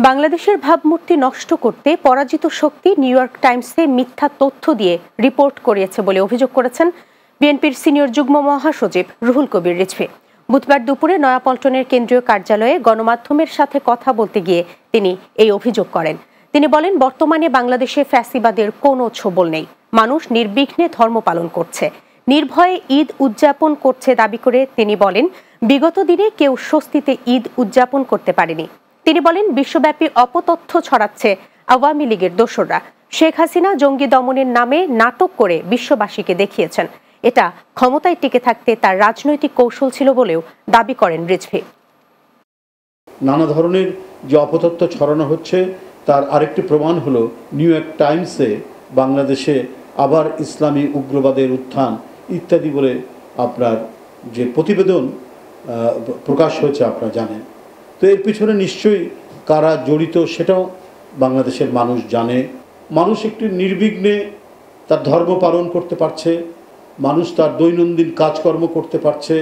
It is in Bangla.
বাংলাদেশের ভাবমূর্তি নষ্ট করতে পরাজিত শক্তি নিউ ইয়র্ক টাইমসে মিথ্যা তথ্য দিয়ে রিপোর্ট করিয়েছে বলে অভিযোগ করেছেন বিএনপির সিনিয়র যুগ্ম মহাসচিব রুহুল কবির রিজভী। বুধবার দুপুরে নয়াপল্টনের কেন্দ্রীয় কার্যালয়ে গণমাধ্যমের সাথে কথা বলতে গিয়ে তিনি এই অভিযোগ করেন। তিনি বলেন, বর্তমানে বাংলাদেশে ফ্যাসিবাদের কোনো ছোবল নেই, মানুষ নির্বিঘ্নে ধর্ম পালন করছে, নির্ভয়ে ঈদ উদযাপন করছে দাবি করে তিনি বলেন, বিগত দিনে কেউ স্বস্তিতে ঈদ উদযাপন করতে পারেনি। তিনি বলেন, বিশ্বব্যাপী অপতথ্য ছড়াচ্ছে আওয়ামী লীগের দোসররা। শেখ হাসিনা জঙ্গি দমনের নামে নাটক করে বিশ্ববাসীকে দেখিয়েছেন। এটা ক্ষমতায় টিকে থাকতে তার রাজনৈতিক কৌশল ছিল বলেও দাবি করেন রিজভী। নানা ধরনের যে অপতথ্য ছড়ানো হচ্ছে তার আরেকটি প্রমাণ হলো নিউ ইয়র্ক টাইমসে বাংলাদেশে আবার ইসলামী উগ্রবাদের উত্থান ইত্যাদি বলে আপনার যে প্রতিবেদন প্রকাশ হয়েছে আপনারা জানেন। তো এর পিছনে নিশ্চয়ই কারা জড়িত সেটাও বাংলাদেশের মানুষ জানে। মানুষ একটু নির্বিঘ্নে তার ধর্ম পালন করতে পারছে, মানুষ তার দৈনন্দিন কাজকর্ম করতে পারছে।